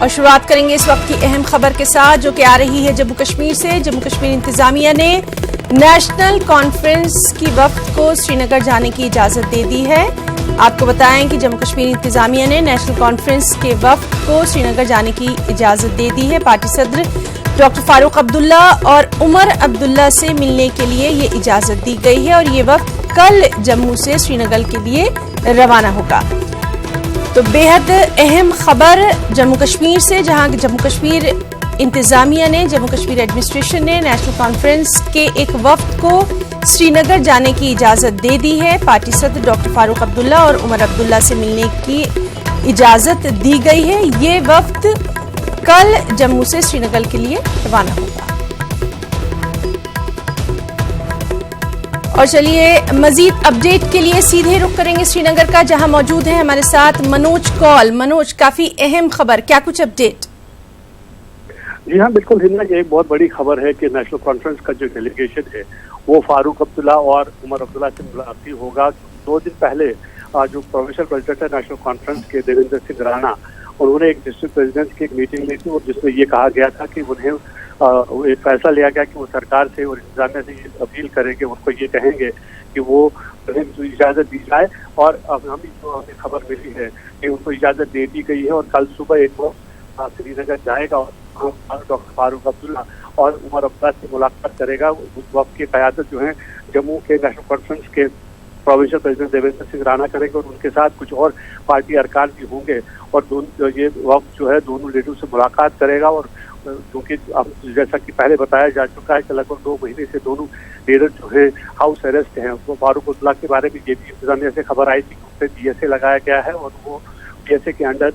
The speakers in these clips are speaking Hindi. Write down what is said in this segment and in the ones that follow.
और शुरुआत करेंगे इस वक्त की अहम खबर के साथ जो कि आ रही है जम्मू कश्मीर से। जम्मू कश्मीर इंतजामिया ने नेशनल कॉन्फ्रेंस की वफ्द को श्रीनगर जाने की इजाजत दे दी है। आपको बताएं कि जम्मू कश्मीर इंतजामिया ने नेशनल कॉन्फ्रेंस के वफ्द को श्रीनगर जाने की इजाजत दे दी है। पार्टी सदर डॉक्टर फारूक अब्दुल्ला और उमर अब्दुल्ला से मिलने के लिए ये इजाजत दी गई है और ये वफ्द कल जम्मू से श्रीनगर के लिए रवाना होगा। तो बेहद अहम खबर जम्मू कश्मीर से, जहां जम्मू कश्मीर इंतजामिया ने, जम्मू कश्मीर एडमिनिस्ट्रेशन ने नेशनल कॉन्फ्रेंस के एक वफ्द को श्रीनगर जाने की इजाजत दे दी है। पार्टी सदर डॉक्टर फारूक अब्दुल्ला और उमर अब्दुल्ला से मिलने की इजाजत दी गई है। ये वफ्द कल जम्मू से श्रीनगर के लिए रवाना होगा। और चलिए मजीद अपडेट के लिए सीधे रुख करेंगे श्रीनगर का, जहां मौजूद है हमारे साथ मनोज कौल। मनोज, काफी अहम खबर, क्या कुछ अपडेट? जी हाँ, बिल्कुल हिंदा, ये एक बहुत बड़ी खबर है कि नेशनल कॉन्फ्रेंस का जो डेलीगेशन है वो फारूक अब्दुल्ला और उमर अब्दुल्ला से मुलाकात होगा। 2 दिन पहले जो प्रोविंशियल प्रेसिडेंट है नेशनल कॉन्फ्रेंस के देवेंद्र सिंह राणा, उन्होंने एक डिस्ट्रिक्ट प्रेसिडेंट की एक मीटिंग ली थी और जिसमें ये कहा गया था कि उन्हें एक फैसला लिया गया कि वो सरकार से और इंतजामिया से ये अपील करेंगे, उनको ये कहेंगे कि वो इजाजत दी जाए। और अब हमें जो हमें खबर मिली है कि उनको इजाजत दे दी गई है और कल सुबह एक वो श्रीनगर जाएगा और डॉक्टर फारूक अब्दुल्ला और उमर अब्दुल्ला से मुलाकात करेगा। उस वक्त की क़यादत जो है जम्मू के नेशनल कॉन्फ्रेंस के प्रोविंशियल प्रेसिडेंट देवेंद्र सिंह राणा करेंगे और उनके साथ कुछ और पार्टी अरकान भी होंगे और दोनों ये वक्त जो है दोनों लीडरों से मुलाकात करेगा। और क्योंकि अब जैसा कि पहले बताया जा चुका है कि लगभग 2 महीने से दोनों लीडर जो है हाउस अरेस्ट हैं। वो फारूक अब्दुल्ला के बारे में ये भी इंतजामिया से खबर आई थी कि उस पर BSA लगाया गया है और वो BSA के अंडर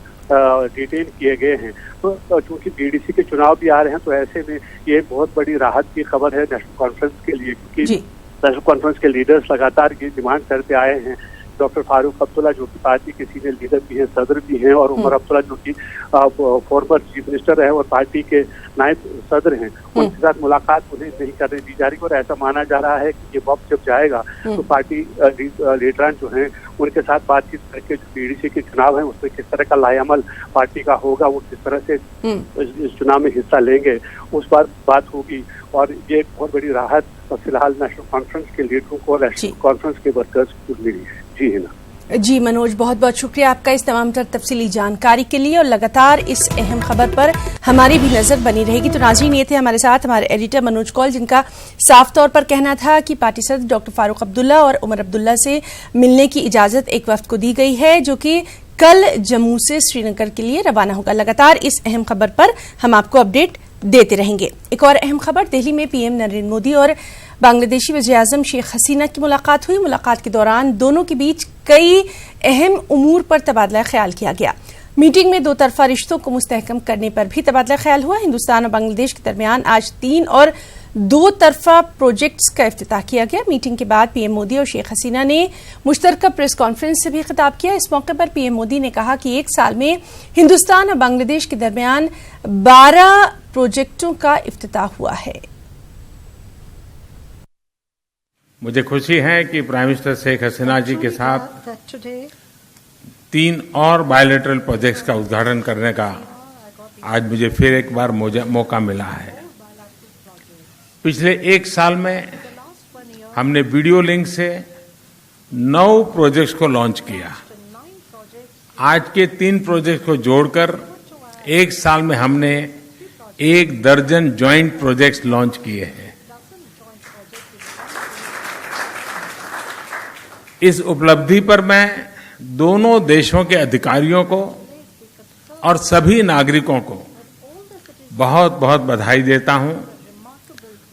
डिटेन किए गए हैं। तो चूंकि BDC के चुनाव भी आ रहे हैं तो ऐसे में ये बहुत बड़ी राहत की खबर है नेशनल कॉन्फ्रेंस के लिए, क्योंकि नेशनल कॉन्फ्रेंस के लीडर्स लगातार ये डिमांड करते आए हैं। डॉक्टर फारूक अब्दुल्ला जो कि पार्टी के सीनियर लीडर भी हैं, सदर भी हैं, और उमर अब्दुल्ला जो कि फॉर्मर चीफ मिनिस्टर है और पार्टी के नायब सदर हैं, उनके साथ मुलाकात उन्हें नहीं करने दी जा रही। और ऐसा माना जा रहा है कि ये वक्त जब जाएगा तो पार्टी लीडरान जो हैं उनके साथ बातचीत करके जो BDC के चुनाव है उसमें किस तरह का लाएअमल पार्टी का होगा, वो किस तरह से इस चुनाव में हिस्सा लेंगे, उस पर बात होगी। और ये एक बहुत बड़ी राहत फिलहाल नेशनल कॉन्फ्रेंस के लीडरों को, नेशनल कॉन्फ्रेंस के वर्कर्स को मिली है। जी हिना। जी मनोज, बहुत बहुत शुक्रिया आपका इस तमाम तर तफसीली जानकारी के लिए और लगातार इस अहम खबर पर हमारी भी नजर बनी रहेगी। तो नाज़रीन, ये थे हमारे साथ हमारे एडिटर मनोज कौल, जिनका साफ तौर पर कहना था कि पार्टी सदर डॉक्टर फारूक अब्दुल्ला और उमर अब्दुल्ला से मिलने की इजाजत एक वफ्द को दी गई है जो कि कल जम्मू से श्रीनगर के लिए रवाना होगा। लगातार इस अहम खबर पर हम आपको अपडेट देते रहेंगे। एक और अहम खबर, दिल्ली में PM नरेंद्र मोदी और बांग्लादेशी वज़ीर-ए-आज़म शेख हसीना की मुलाकात हुई। मुलाकात के दौरान दोनों के बीच कई अहम उमूर पर तबादला ख्याल किया गया। मीटिंग में 2 तरफा रिश्तों को मुस्तहकम करने पर भी तबादला ख्याल हुआ। हिंदुस्तान और बांग्लादेश के दरमियान आज 3 और 2 तरफा प्रोजेक्ट्स का इफ्तिताह किया गया। मीटिंग के बाद PM मोदी और शेख हसीना ने मुश्तरका प्रेस कॉन्फ्रेंस से भी खिताब किया। इस मौके पर PM मोदी ने कहा कि 1 साल में हिंदुस्तान और बांग्लादेश के दरमियान 12 प्रोजेक्टों का इफ्तिताह हुआ है। मुझे खुशी है कि प्राइम मिनिस्टर शेख हसीना जी के साथ 3 और बायलैटरल प्रोजेक्ट्स का उद्घाटन करने का आज मुझे फिर एक बार मौका मिला है। पिछले 1 साल में हमने वीडियो लिंक से 9 प्रोजेक्ट्स को लॉन्च किया। आज के 3 प्रोजेक्ट को जोड़कर 1 साल में हमने 1 दर्जन ज्वाइंट प्रोजेक्ट्स लॉन्च किए हैं। इस उपलब्धि पर मैं दोनों देशों के अधिकारियों को और सभी नागरिकों को बहुत बहुत बधाई देता हूं।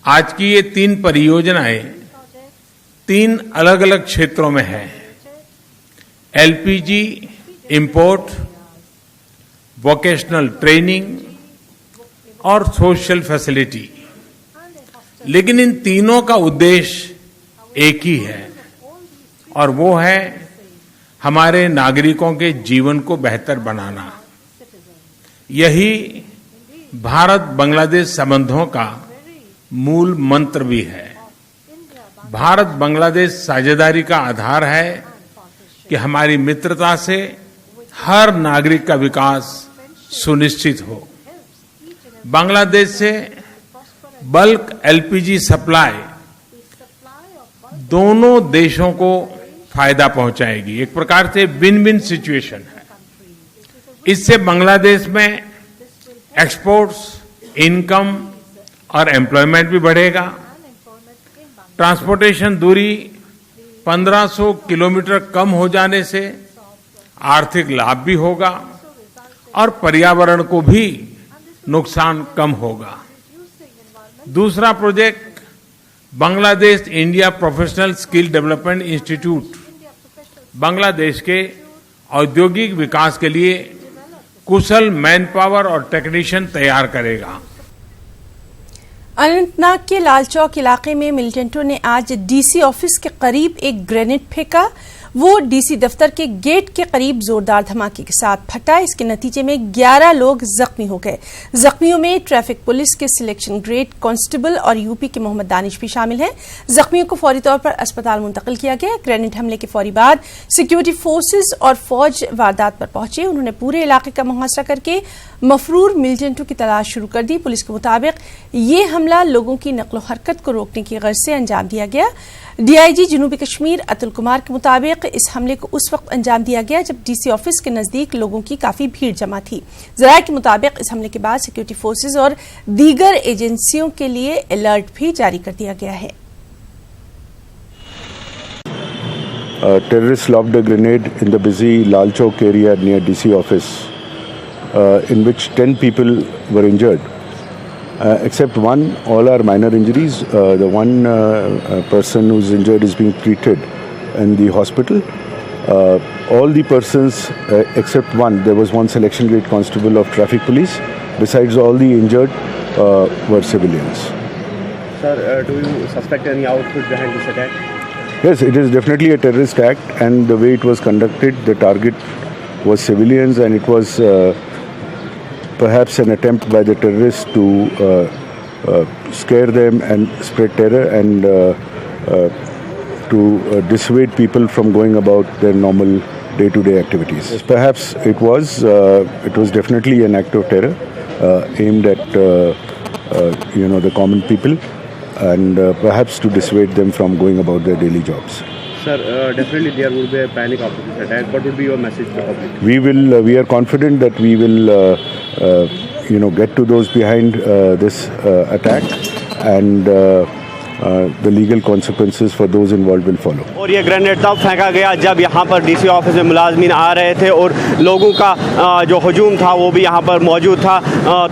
आज की ये 3 परियोजनाएं 3 अलग अलग क्षेत्रों में हैं। LPG इंपोर्ट, वोकेशनल ट्रेनिंग और सोशल फैसिलिटी, लेकिन इन तीनों का उद्देश्य एक ही है और वो है हमारे नागरिकों के जीवन को बेहतर बनाना। यही भारत बांग्लादेश संबंधों का मूल मंत्र भी है। भारत बांग्लादेश साझेदारी का आधार है कि हमारी मित्रता से हर नागरिक का विकास सुनिश्चित हो। बांग्लादेश से बल्क एलपीजी सप्लाई दोनों देशों को फायदा पहुंचाएगी। एक प्रकार से विन विन सिचुएशन है। इससे बांग्लादेश में एक्सपोर्ट्स, इनकम और एम्प्लॉयमेंट भी बढ़ेगा। ट्रांसपोर्टेशन दूरी 1500 किलोमीटर कम हो जाने से आर्थिक लाभ भी होगा और पर्यावरण को भी नुकसान कम होगा। दूसरा project Bangladesh India professional skill development institute Bangladesh के औद्योगिक विकास के लिए कुशल मैन पावर और टेक्नीशियन तैयार करेगा। अनंतनाग के लाल चौक इलाके में मिलिटेंटों ने आज डीसी ऑफिस के करीब एक ग्रेनेड फेंका। वो डीसी दफ्तर के गेट के करीब जोरदार धमाके के साथ फटा। इसके नतीजे में 11 लोग जख्मी हो गए। जख्मियों में ट्रैफिक पुलिस के सिलेक्शन ग्रेड कांस्टेबल और यूपी के मोहम्मद दानिश भी शामिल हैं। जख्मियों को फौरी तौर पर अस्पताल मुंतकिल किया गया। ग्रेनेड हमले के फौरी बाद सिक्योरिटी फोर्सेज और फौज वारदात पर पहुंचे। उन्होंने पूरे इलाके का मुहासरा करके मफरूर मिलिटेंटों की तलाश शुरू कर दी। पुलिस के मुताबिक ये हमला लोगों की नकलो हरकत को रोकने की गर्ज से अंजाम दिया गया। डीआईजी जनूबी कश्मीर अतुल कुमार के मुताबिक इस हमले को उस वक्त अंजाम दिया गया जब डीसी ऑफिस के नजदीक लोगों की काफी भीड़ जमा थी। जराये के मुताबिक इस हमले के बाद सिक्योरिटी फोर्सेज और दीगर एजेंसियों के लिए अलर्ट भी जारी कर दिया गया है। Terrorists lobbed a grenade in the busy Lal Chowk area near DC office, in which 10 people were injured. Except one, all are minor injuries. The one person who's injured is being treated in the hospital. All the persons, except one, there was one selection grade constable of traffic police. Besides, all the injured were civilians. Sir, do you suspect any output behind this attack? Yes, it is definitely a terrorist act, and the way it was conducted, the target was civilians, and it was perhaps an attempt by the terrorists to scare them and spread terror and to dissuade people from going about their normal day-to-day activities. Yes, perhaps it was definitely an act of terror aimed at the common people, and perhaps to dissuade them from going about their daily jobs. Sir, definitely there will be a panic after this attack. What would be your message to the public? We are confident that we will get to those behind this attack, and the legal consequences for those involved will follow. और ये ग्रेनेड तब फेंका गया जब यहाँ पर डीसी ऑफिस में मुलाजमीन आ रहे थे और लोगों का जो हजूम था वो भी यहाँ पर मौजूद था।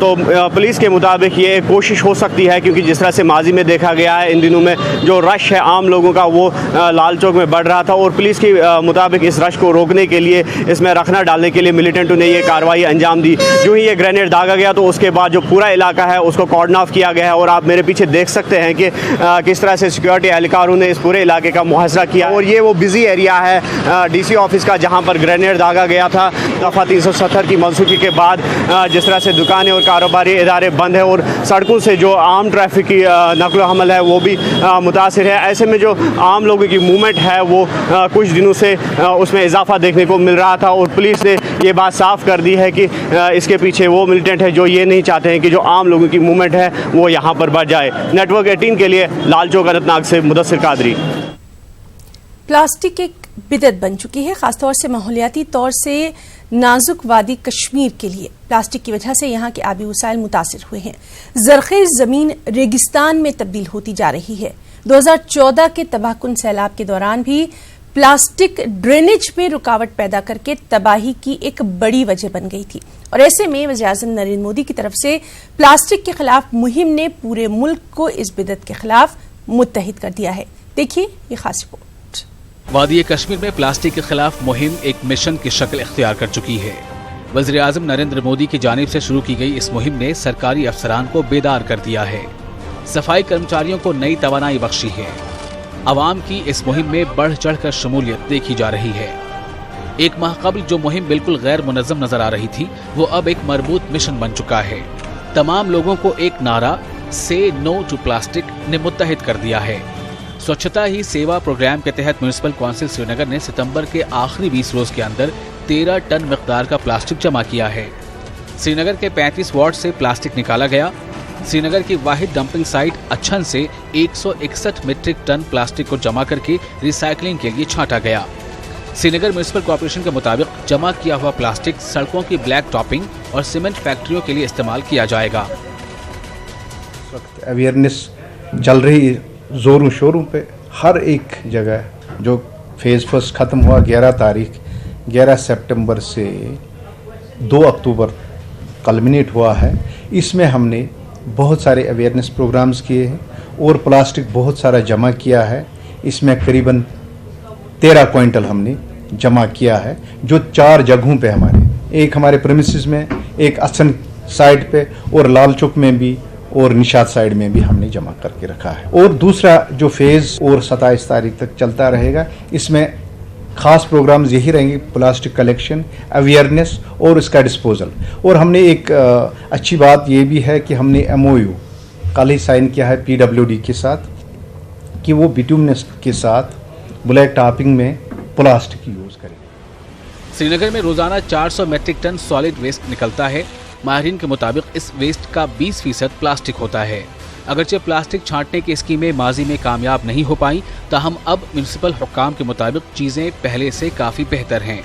तो पुलिस के मुताबिक ये कोशिश हो सकती है, क्योंकि जिस तरह से माजी में देखा गया है इन दिनों में जो रश है आम लोगों का वो लाल चौक में बढ़ रहा था, और पुलिस के मुताबिक इस रश को रोकने के लिए, इसमें रखना डालने के लिए मिलिटेंटों ने ये कार्रवाई अंजाम दी। जो ही ये ग्रेनेड दागा गया तो उसके बाद जो पूरा इलाका है उसको कॉर्डन ऑफ किया गया है, और आप मेरे पीछे देख सकते हैं कि किस तरह से सिक्योरिटी एहलकारों ने इस पूरे इलाके का मुहासरा किया। और ये वो बिजी एरिया है डीसी ऑफिस का जहां पर ग्रेनेड दागा गया था। दफ़ा 370 की मनसूखी के बाद जिस तरह से दुकानें और कारोबारी इदारे बंद हैं और सड़कों से जो आम ट्रैफिक की नकलो हमल है वो भी मुतासिर है। ऐसे में जो आम लोगों की मूवमेंट है वो कुछ दिनों से उसमें इजाफा देखने को मिल रहा था, और पुलिस ने ये बात साफ कर दी है कि इसके पीछे वो मिलिटेंट है जो ये नहीं चाहते हैं कि जो आम लोगों की मूवमेंट है वो यहाँ पर बढ़ जाए। नेटवर्क 18 के लिए लाल चौक अनंतनाग से मुदस्सिर कादरी। प्लास्टिक एक बिदअत बन चुकी है, खासतौर से माहौलियाती तौर से नाजुक वादी कश्मीर के लिए। प्लास्टिक की वजह से यहाँ के आबी वसाइल मुतासिर हुए हैं। जरखेज जमीन रेगिस्तान में तब्दील होती जा रही है। 2014 के तबाहकुन सैलाब के दौरान भी प्लास्टिक ड्रेनेज में रुकावट पैदा करके तबाही की एक बड़ी वजह बन गई थी, और ऐसे में वज़ीर-ए-आज़म नरेंद्र मोदी की तरफ से प्लास्टिक के खिलाफ मुहिम ने पूरे मुल्क को इस बिदअत के खिलाफ मुत्तहिद कर दिया है। देखिए ये खास रिपोर्ट। वादी कश्मीर में प्लास्टिक के खिलाफ मुहिम एक मिशन की शक्ल इख्तियार कर चुकी है। वज़ीर-ए-आज़म नरेंद्र मोदी की जानिब से शुरू की गई इस मुहिम ने सरकारी अफसरान को बेदार कर दिया है। सफाई कर्मचारियों को नई तवानाई बख्शी है। अवाम की इस मुहिम में बढ़ चढ़कर शमूलियत देखी जा रही है। एक माह कबल जो मुहिम बिल्कुल गैर मुनज़्ज़म नजर आ रही थी वो अब एक मरबूत मिशन बन चुका है। तमाम लोगों को एक नारा से नो टू प्लास्टिक ने मुत्तहिद कर दिया है। स्वच्छता ही सेवा प्रोग्राम के तहत म्युनिसिपल काउंसिल श्रीनगर ने सितंबर के आखिरी 20 रोज के अंदर 13 टन मिकदार का प्लास्टिक जमा किया है। श्रीनगर के 35 वार्ड से प्लास्टिक निकाला गया। श्रीनगर की वाहिद डंपिंग साइट अच्छन से 161 मीट्रिक टन प्लास्टिक को जमा करके रिसाइकलिंग के लिए छांटा गया। श्रीनगर म्युनिसिपल कॉर्पोरेशन के मुताबिक जमा किया हुआ प्लास्टिक सड़कों की ब्लैक टॉपिंग और सीमेंट फैक्ट्रियों के लिए इस्तेमाल किया जाएगा। इस वक्त अवेयरनेस चल रही है जोरों शोरों पे, हर एक जगह। जो फेज़ फर्स्ट ख़त्म हुआ 11 सितंबर से 2 अक्टूबर कल्मिनेट हुआ है। इसमें हमने बहुत सारे अवेयरनेस प्रोग्राम्स किए हैं और प्लास्टिक बहुत सारा जमा किया है। इसमें करीबन 13 क्विंटल हमने जमा किया है, जो 4 जगहों पे एक हमारे प्रेमिसेस में, एक असन साइड पे और लाल चौक में भी और निशात साइड में भी हमने जमा करके रखा है। और दूसरा जो फेज़ और 27 तारीख तक चलता रहेगा, इसमें खास प्रोग्राम्स यही रहेंगे, प्लास्टिक कलेक्शन, अवेयरनेस और इसका डिस्पोजल। और हमने एक अच्छी बात ये भी है कि हमने MOU कल ही साइन किया है PWD के साथ कि वो बिटुमिनस के साथ ब्लैक टॉपिंग में प्लास्टिक यूज़ करें। श्रीनगर में रोजाना 400 मीट्रिक टन सॉलिड वेस्ट निकलता है। माहिरीन के मुताबिक इस वेस्ट का 20% प्लास्टिक होता है। अगरचे प्लास्टिक छांटने की स्कीमें माजी में कामयाब नहीं हो पाई, ताहम अब म्युनिसिपल हुक्काम के मुताबिक चीज़ें पहले से काफ़ी बेहतर हैं।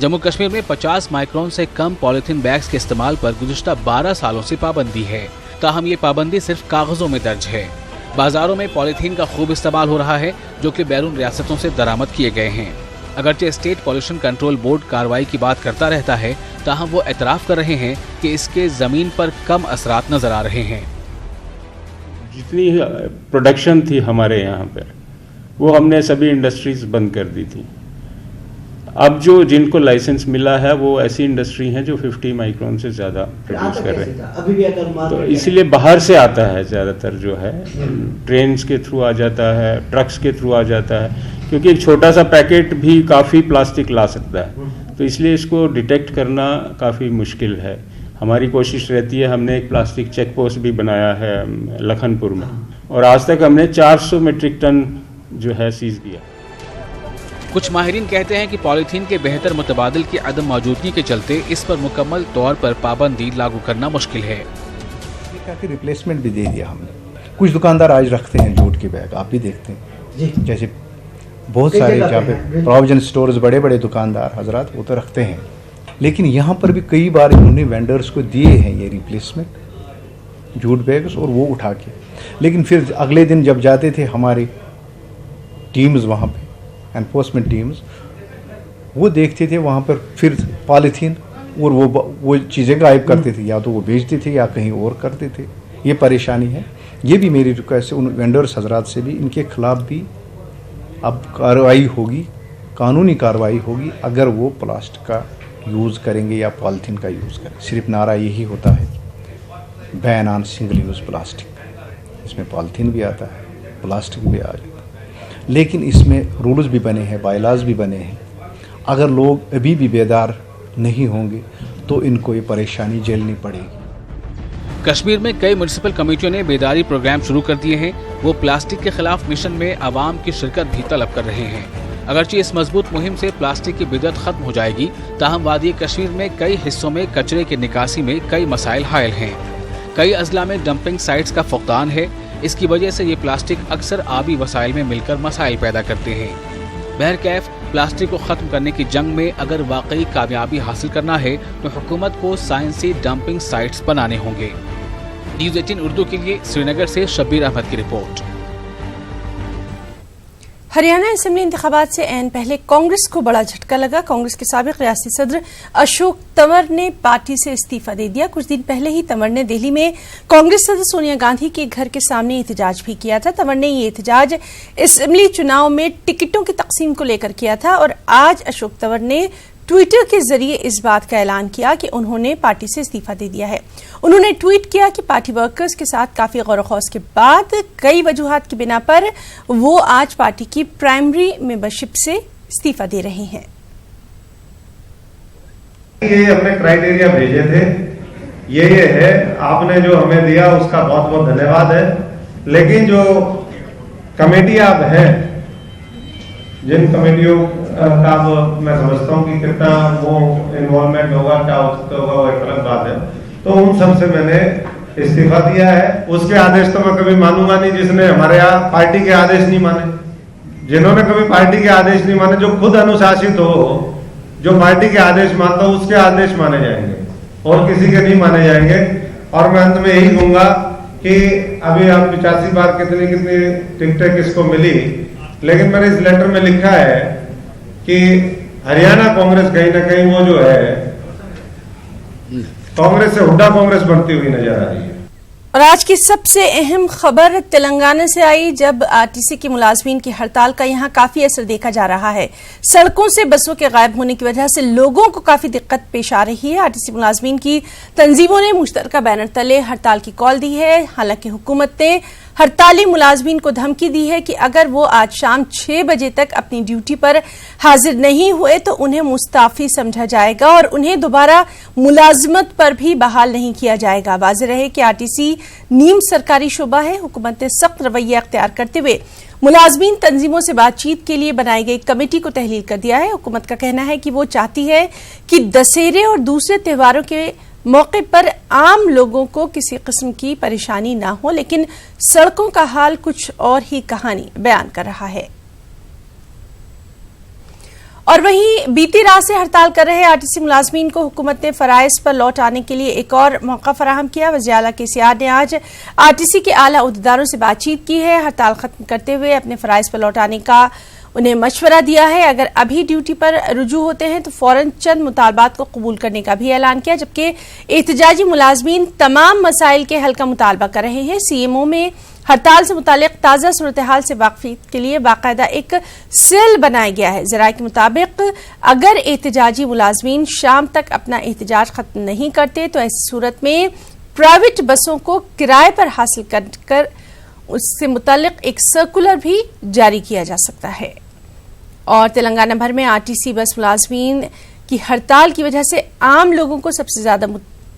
जम्मू कश्मीर में 50 माइक्रोन से कम पॉलीथीन बैग्स के इस्तेमाल पर गुज़िश्ता 12 सालों से पाबंदी है, ताहम ये पाबंदी सिर्फ कागज़ों में दर्ज है। बाजारों में पॉलीथीन का खूब इस्तेमाल हो रहा है, जो कि बैरून रियासतों से दरामद किए गए हैं। अगरचे स्टेट पॉल्यूशन कंट्रोल बोर्ड कार्रवाई की बात करता रहता है, ताहम वो एतराफ़ कर रहे हैं कि इसके ज़मीन पर कम असरात नज़र आ रहे हैं। जितनी प्रोडक्शन थी हमारे यहाँ पे, वो हमने सभी इंडस्ट्रीज बंद कर दी थी। अब जो जिनको लाइसेंस मिला है वो ऐसी इंडस्ट्री हैं जो 50 माइक्रोन से ज़्यादा प्रोड्यूस कर रहे हैं। तो इसलिए बाहर से आता है ज़्यादातर, जो है ट्रेन्स के थ्रू आ जाता है, ट्रक्स के थ्रू आ जाता है, क्योंकि एक छोटा सा पैकेट भी काफ़ी प्लास्टिक ला सकता है। तो इसलिए इसको डिटेक्ट करना काफ़ी मुश्किल है। हमारी कोशिश रहती है, हमने एक प्लास्टिक चेक पोस्ट भी बनाया है लखनपुर में, और आज तक हमने 400 मीट्रिक टन जो है सीज किया। कुछ माहिरीन कहते हैं कि पॉलीथीन के बेहतर मुतबादिल की अदम मौजूदगी के चलते इस पर मुकम्मल तौर पर पाबंदी लागू करना मुश्किल है। काफ़ी रिप्लेसमेंट भी दे दिया हमने। कुछ दुकानदार आज रखते हैं जूट के बैग, आप भी देखते हैं, जैसे बहुत सारे जहाँ पे प्रोविजन स्टोर्स, बड़े बड़े दुकानदार हजरात वो तो रखते हैं, लेकिन यहाँ पर भी कई बार इन्होंने वेंडर्स को दिए हैं ये रिप्लेसमेंट जूट बैग्स, और वो उठा के, लेकिन फिर अगले दिन जब जाते थे हमारे टीम्स वहाँ पे, एनफोर्समेंट टीम्स, वो देखते थे वहाँ पर फिर पॉलीथीन और वो चीज़ें गायब करते थे, या तो वो बेचते थे या कहीं और करते थे। ये परेशानी है। ये भी मेरी रिक्वेस्ट है उन वेंडर्स हजरात से भी, इनके खिलाफ भी अब कार्रवाई होगी, कानूनी कार्रवाई होगी अगर वो प्लास्टिक का यूज़ करेंगे या पॉलीथीन का यूज़ करें। सिर्फ नारा यही होता है, ban on single use plastic. इसमें पॉलीथीन भी आता है, प्लास्टिक भी आ जाता है, लेकिन इसमें रूल्स भी बने हैं, बायलाज भी बने हैं। अगर लोग अभी भी बेदार नहीं होंगे तो इनको ये परेशानी झेलनी पड़ेगी। कश्मीर में कई म्युनिसिपल कमेटियों ने बेदारी प्रोग्राम शुरू कर दिए हैं। वो प्लास्टिक के खिलाफ मिशन में आवाम की शिरकत भी तलब कर रहे हैं। अगरचे इस मजबूत मुहिम से प्लास्टिक की बिदअत खत्म हो जाएगी, ताहम वादी कश्मीर में कई हिस्सों में कचरे की निकासी में कई मसाइल हायल हैं। कई अजला में डंपिंग साइट्स का फुकदान है। इसकी वजह से ये प्लास्टिक अक्सर आबी वसाइल में मिलकर मसाइल पैदा करते हैं। बहरकैफ प्लास्टिक को ख़त्म करने की जंग में अगर वाकई कामयाबी हासिल करना है तो हुकूमत को साइंसी डंपिंग साइट्स बनाने होंगे। न्यूज़ 18 उर्दू के लिए श्रीनगर से शब्बीर अहमद की रिपोर्ट। हरियाणा असेंबली इंतखाबात से ऐन पहले कांग्रेस को बड़ा झटका लगा। कांग्रेस के साबिक रियासती सदर अशोक तंवर ने पार्टी से इस्तीफा दे दिया। कुछ दिन पहले ही तंवर ने दिल्ली में कांग्रेस सदर सोनिया गांधी के घर के सामने एहतजाज भी किया था। तंवर ने ये एहतजाज असेंबली चुनाव में टिकटों की तकसीम को लेकर किया था और आज अशोक तंवर ने ट्विटर के जरिए इस बात का ऐलान किया कि उन्होंने पार्टी से इस्तीफा दे दिया है। उन्होंने ट्वीट किया कि पार्टी वर्कर्स के साथ काफी गौर खौज के बाद कई वजूहात की बिना पर वो आज पार्टी की प्राइमरी मेंबरशिप से इस्तीफा दे रहे हैं। ये हमने क्राइटेरिया भेजे थे, ये है, आपने जो हमें दिया उसका बहुत बहुत धन्यवाद है। लेकिन जो कमेटी आप हैं, जिन कमेटियों का मैं समझता हूँ कि कितना वो इन्वॉल्वमेंट होगा, क्या हो सकता होगा, वो एक अलग बात है। तो उन सबसे मैंने इस्तीफा दिया है। उसके आदेश तो मैं कभी मानूंगा नहीं जिसने हमारे यहाँ पार्टी के आदेश नहीं माने। जिन्होंने कभी पार्टी के आदेश नहीं माने, जो खुद अनुशासित हो, जो पार्टी के आदेश मानता हो, उसके आदेश माने जाएंगे और किसी के नहीं माने जाएंगे। और मैं अंत में यही कहूंगा कि अभी आप 85 बार कितनी टिकटें किसको मिली, लेकिन मैंने इस लेटर में लिखा है कि हरियाणा कांग्रेस कहीं ना कहीं वो जो है कांग्रेस से हुड्डा कांग्रेस बनती हुई नजर आ रही है। और आज की सबसे अहम खबर तेलंगाना से आई, जब आरटीसी के मुलाजमीन की हड़ताल का यहां काफी असर देखा जा रहा है। सड़कों से बसों के गायब होने की वजह से लोगों को काफी दिक्कत पेश आ रही है। आरटीसी मुलाजमीन की तंजीमों ने मुश्तरका बैनर तले हड़ताल की कॉल दी है। हालांकि हुकूमत ने हड़ताली मुलाजमीन को धमकी दी है कि अगर वो आज शाम 6 बजे तक अपनी ड्यूटी पर हाजिर नहीं हुए तो उन्हें मुस्ताफी समझा जाएगा और उन्हें दोबारा मुलाजमत पर भी बहाल नहीं किया जाएगा। वाज़ेह रहे कि आरटीसी नीम सरकारी शोबा है। हुकूमत ने सख्त रवैया अख्तियार करते हुए मुलाजमीन तंजीमों से बातचीत के लिए बनाई गई कमेटी को तहलील कर दिया है। हुकूमत का कहना है कि वो चाहती है कि दशहरे और दूसरे त्योहारों के मौके पर आम लोगों को किसी किस्म की परेशानी ना हो, लेकिन सड़कों का हाल कुछ और ही कहानी बयान कर रहा है। और वहीं बीती रात से हड़ताल कर रहे आरटीसी मुलाजमीन को हुकूमत ने फराइज पर लौट आने के लिए एक और मौका फराहम किया। वज़ीर आला केसीआर ने आज आरटीसी के आला उहदेदारों से बातचीत की है। हड़ताल खत्म करते हुए अपने फराइज पर लौट आने का उन्हें मशवरा दिया है। अगर अभी ड्यूटी पर रुजू होते हैं तो फौरन चंद मुतालबात को कबूल करने का भी ऐलान किया, जबकि एहतजाजी मुलाजमीन तमाम मसाइल के हल का मुतालबा कर रहे हैं। सीएमओ में हड़ताल से मुतालिक ताज़ा सूरत हाल से वाकफियत के लिए बाकायदा एक सेल बनाया गया है। ज़राए के मुताबिक अगर एहतजाजी मुलाजमीन शाम तक अपना एहतजाज खत्म नहीं करते तो ऐसी सूरत में प्राइवेट बसों को किराए पर हासिल कर उससे मुतालिक एक सर्कुलर भी जारी किया जा सकता है। और तेलंगाना भर में आरटीसी बस मुलाजमीन की हड़ताल की वजह से आम लोगों को सबसे ज्यादा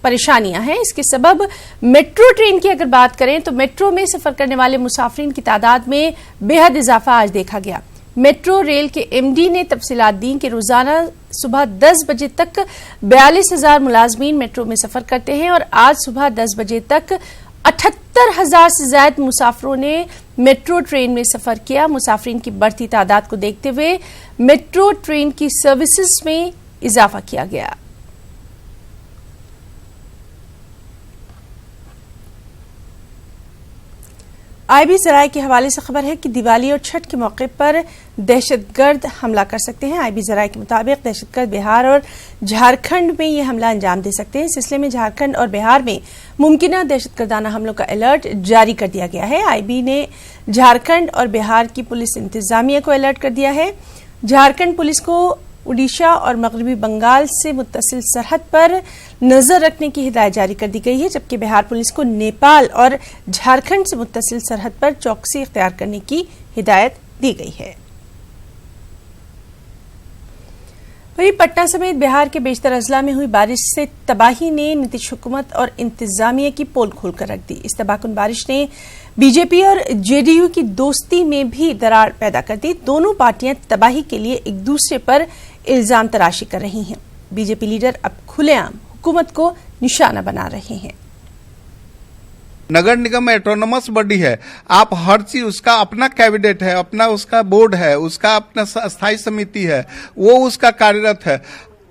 परेशानियां हैं। इसके सबब मेट्रो ट्रेन की अगर बात करें तो मेट्रो में सफर करने वाले मुसाफिरीन की तादाद में बेहद इजाफा आज देखा गया। मेट्रो रेल के एमडी ने तफसीलात दी कि रोजाना सुबह 10 बजे तक 42,000 मुलाजमीन मेट्रो में सफर करते हैं और आज सुबह 10 बजे तक 78,000 से ज्यादा मुसाफिरों ने मेट्रो ट्रेन में सफर किया। मुसाफिरीन की बढ़ती तादाद को देखते हुए मेट्रो ट्रेन की सर्विसेज में इजाफा किया गया। आईबी जराये के हवाले से खबर है कि दिवाली और छठ के मौके पर दहशतगर्द हमला कर सकते हैं। आईबी जराये के मुताबिक दहशतगर्द बिहार और झारखंड में ये हमला अंजाम दे सकते हैं। इस सिलसिले में झारखंड और बिहार में मुमकिना दहशतगर्दाना हमलों का अलर्ट जारी कर दिया गया है। आईबी ने झारखंड और बिहार की पुलिस इंतजामिया को अलर्ट कर दिया है। झारखंड पुलिस को उड़ीसा और मगरबी बंगाल से मुत्तसिल सरहद पर नजर रखने की हिदायत जारी कर दी गई है, जबकि बिहार पुलिस को नेपाल और झारखंड से मुत्तसिल सरहद पर चौकसी इख्तियार करने की हिदायत दी गई है। वहीं पटना समेत बिहार के बेशतर अजला में हुई बारिश से तबाही ने नीतीश हुकूमत और इंतजामिया की पोल खोलकर रख दी। इस तबाहकुन बारिश ने बीजेपी और जेडीयू की दोस्ती में भी दरार पैदा कर दी। दोनों पार्टियां तबाही के लिए एक दूसरे पर इल्जाम तराशी कर रही हैं। बीजेपी लीडर अब खुलेआम हुकूमत को निशाना बना रहे हैं। नगर निगम एटोनोमस बॉडी है, आप हर चीज उसका अपना कैबिनेट है, अपना उसका बोर्ड है, उसका अपना स्थायी समिति है, वो उसका कार्यरत है।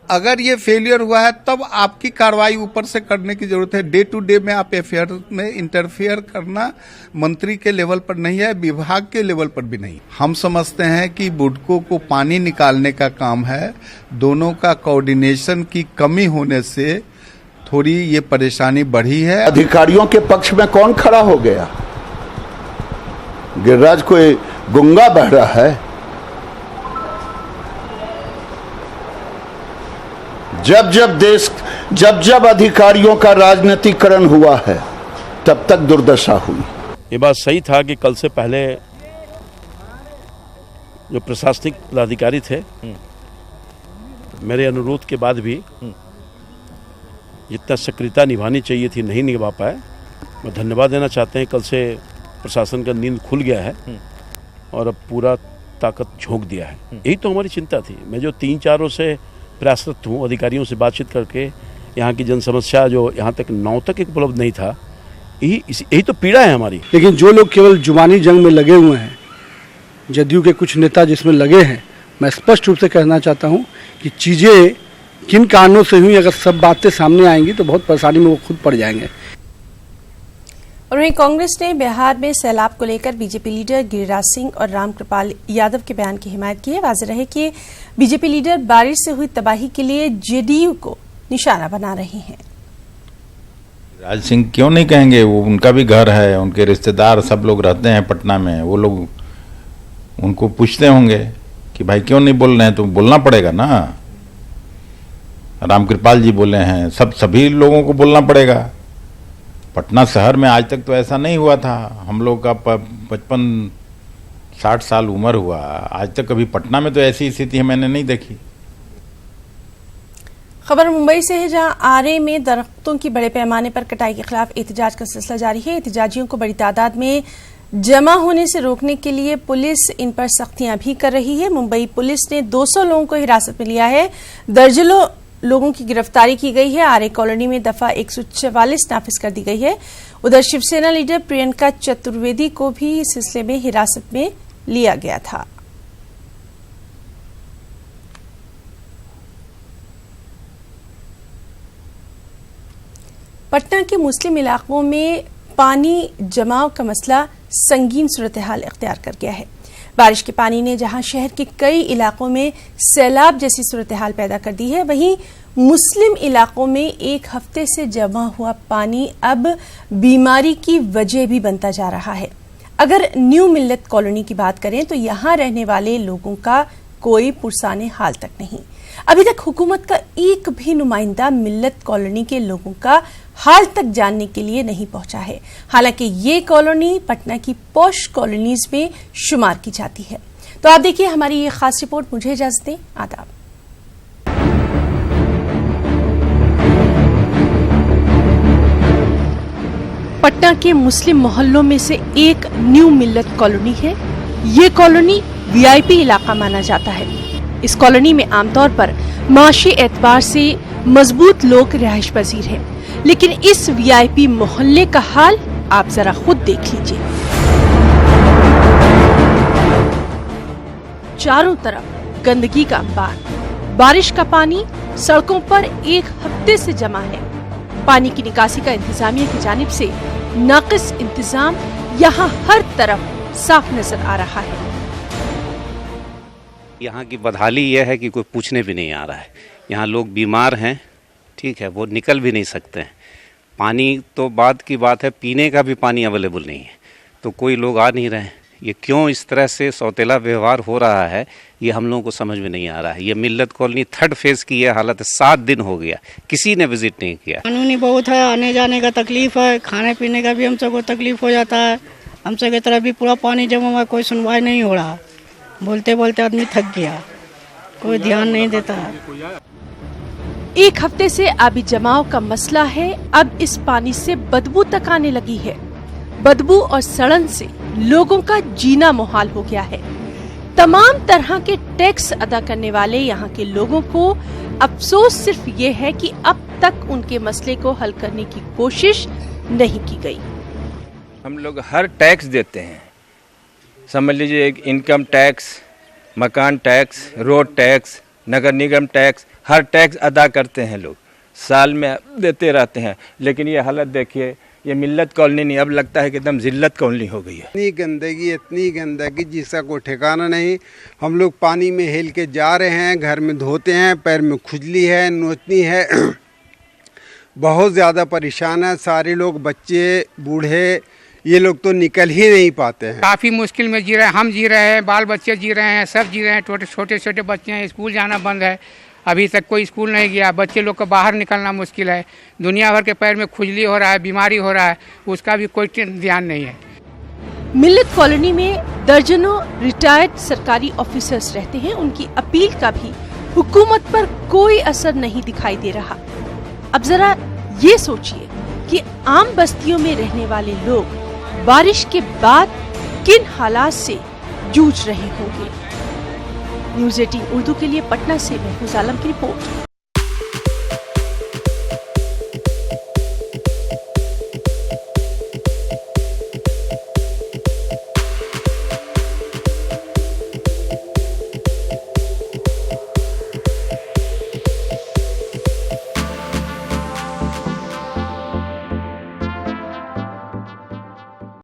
अगर ये फेलियर हुआ है तब आपकी कार्रवाई ऊपर से करने की जरूरत है। डे टू डे में आप अफेयर में इंटरफेयर करना मंत्री के लेवल पर नहीं है, विभाग के लेवल पर भी नहीं। हम समझते हैं कि बुडको को पानी निकालने का काम है। दोनों का कोऑर्डिनेशन की कमी होने से थोड़ी ये परेशानी बढ़ी है। अधिकारियों के पक्ष में कौन खड़ा हो गया? गिरिराज कोई गुंगा बह रहा है। जब अधिकारियों का राजनीतिकरण हुआ है तब तक दुर्दशा हुई। ये बात सही था कि कल से पहले जो प्रशासनिक पदाधिकारी थे मेरे अनुरोध के बाद भी जितना सक्रियता निभानी चाहिए थी नहीं निभा पाए। मैं धन्यवाद देना चाहते हैं, कल से प्रशासन का नींद खुल गया है और अब पूरा ताकत झोंक दिया है। यही तो हमारी चिंता थी। मैं जो 3-4 रोज से प्रयासरत हूँ अधिकारियों से बातचीत करके, यहाँ की जन समस्या जो यहाँ तक 9 तक उपलब्ध नहीं था, यही तो पीड़ा है हमारी। लेकिन जो लोग केवल जुबानी जंग में लगे हुए हैं, जदयू के कुछ नेता जिसमें लगे हैं, मैं स्पष्ट रूप से कहना चाहता हूँ कि चीज़ें किन कारणों से हुई, अगर सब बातें सामने आएंगी तो बहुत परेशानी में वो खुद पड़ जाएंगे। और वहीं कांग्रेस ने बिहार में सैलाब को लेकर बीजेपी लीडर गिरिराज सिंह और रामकृपाल यादव के बयान की हिमायत की है। वाज़ेह रहे कि बीजेपी लीडर बारिश से हुई तबाही के लिए जेडीयू को निशाना बना रहे हैं। राज सिंह क्यों नहीं कहेंगे, वो उनका भी घर है, उनके रिश्तेदार सब लोग रहते हैं पटना में, वो लोग उनको पूछते होंगे कि भाई क्यों नहीं बोल रहे हैं, तो बोलना पड़ेगा ना। रामकृपाल जी बोले हैं, सभी लोगों को बोलना पड़ेगा। पटना शहर में आज तक तो ऐसा नहीं हुआ था। हम लोग का 55-60 साल उम्र हुआ, आज तक कभी पटना में तो ऐसी स्थिति मैंने नहीं देखी। खबर मुंबई से है, जहां आरे में दरख्तों की बड़े पैमाने पर कटाई के खिलाफ एहतजाज का सिलसिला जारी है। एहतजाजियों को बड़ी तादाद में जमा होने से रोकने के लिए पुलिस इन पर सख्तियां भी कर रही है। मुंबई पुलिस ने 200 लोगों को हिरासत में लिया है, दर्जनों लोगों की गिरफ्तारी की गई है। आरे कॉलोनी में दफा 144 नाफिज कर दी गई है। उधर शिवसेना लीडर प्रियंका चतुर्वेदी को भी इस सिलसिले में हिरासत में लिया गया था। पटना के मुस्लिम इलाकों में पानी जमाव का मसला संगीन सूरत हाल इख्तियार कर गया है। बारिश के पानी ने जहां शहर के कई इलाकों में सैलाब जैसी सूरत हाल पैदा कर दी है, वहीं मुस्लिम इलाकों में एक हफ्ते से जमा हुआ पानी अब बीमारी की वजह भी बनता जा रहा है। अगर न्यू मिल्लत कॉलोनी की बात करें तो यहां रहने वाले लोगों का कोई पुरसाने हाल तक नहीं। अभी तक हुकूमत का एक भी नुमाइंदा मिल्लत कॉलोनी के लोगों का हाल तक जानने के लिए नहीं पहुंचा है। हालांकि ये कॉलोनी पटना की पॉश कॉलोनीज में शुमार की जाती है। तो आप देखिए हमारी ये खास रिपोर्ट। मुझे इजाजत दें, आदाब। पटना के मुस्लिम मोहल्लों में से एक न्यू मिल्लत कॉलोनी है। ये कॉलोनी वीआईपी इलाका माना जाता है। इस कॉलोनी में आमतौर पर माशी एतबार से मजबूत लोग रिहाइश पजीर हैं, लेकिन इस वीआईपी मोहल्ले का हाल आप जरा खुद देख लीजिए। चारों तरफ गंदगी का अंबार, बारिश का पानी सड़कों पर एक हफ्ते से जमा है। पानी की निकासी का इंतजामिया की जानिब से नाकिस इंतजाम यहाँ हर तरफ साफ नजर आ रहा है। यहाँ की बदहाली यह है कि कोई पूछने भी नहीं आ रहा है। यहाँ लोग बीमार हैं, ठीक है, वो निकल भी नहीं सकते हैं। पानी तो बाद की बात है, पीने का भी पानी अवेलेबल नहीं है, तो कोई लोग आ नहीं रहे हैं। ये क्यों इस तरह से सौतेला व्यवहार हो रहा है, ये हम लोगों को समझ में नहीं आ रहा है। ये मिल्लत कॉलोनी 3rd फेज की ये हालत है। 7 दिन हो गया, किसी ने विजिट नहीं किया। कानूनी बहुत है, आने जाने का तकलीफ है, खाने पीने का भी हम सबको तकलीफ हो जाता है। हम सब की तरफ भी पूरा पानी जमा हुआ, कोई सुनवाई नहीं हो रहा। बोलते बोलते आदमी थक गया, कोई ध्यान नहीं देता। एक हफ्ते से आबी जमाव का मसला है। अब इस पानी से बदबू तक आने लगी है। बदबू और सड़न से लोगों का जीना मुहाल हो गया है। तमाम तरह के टैक्स अदा करने वाले यहाँ के लोगों को अफसोस सिर्फ ये है कि अब तक उनके मसले को हल करने की कोशिश नहीं की गई। हम लोग हर टैक्स देते हैं, समझ लीजिए एक इनकम टैक्स, मकान टैक्स, रोड टैक्स, नगर निगम टैक्स, हर टैक्स अदा करते हैं लोग, साल में देते रहते हैं। लेकिन ये हालत देखिए, ये मिल्लत कॉलोनी नहीं, अब लगता है कि एकदम जिल्लत कॉलोनी हो गई है। इतनी गंदगी जिसका कोई ठिकाना नहीं। हम लोग पानी में हिल के जा रहे हैं, घर में धोते हैं, पैर में खुजली है, नोचनी है, बहुत ज़्यादा परेशान है। सारे लोग, बच्चे, बूढ़े, ये लोग तो निकल ही नहीं पाते हैं। काफ़ी मुश्किल में जी रहे हैं, हम जी रहे हैं, बाल बच्चे जी रहे हैं, सब जी रहे हैं। छोटे छोटे बच्चे हैं, स्कूल जाना बंद है, अभी तक कोई स्कूल नहीं गया। बच्चे लोग को बाहर निकलना मुश्किल है। दुनिया भर के पैर में खुजली हो रहा है, बीमारी हो रहा है, उसका भी कोई ध्यान नहीं है। मिल्लत कॉलोनी में दर्जनों रिटायर्ड सरकारी ऑफिसर्स रहते हैं। उनकी अपील का भी हुकूमत पर कोई असर नहीं दिखाई दे रहा। अब जरा ये सोचिए कि आम बस्तियों में रहने वाले लोग बारिश के बाद किन हालात से जूझ रहे होंगे। न्यूज़ 18 उर्दू के लिए पटना से महफूज आलम की रिपोर्ट।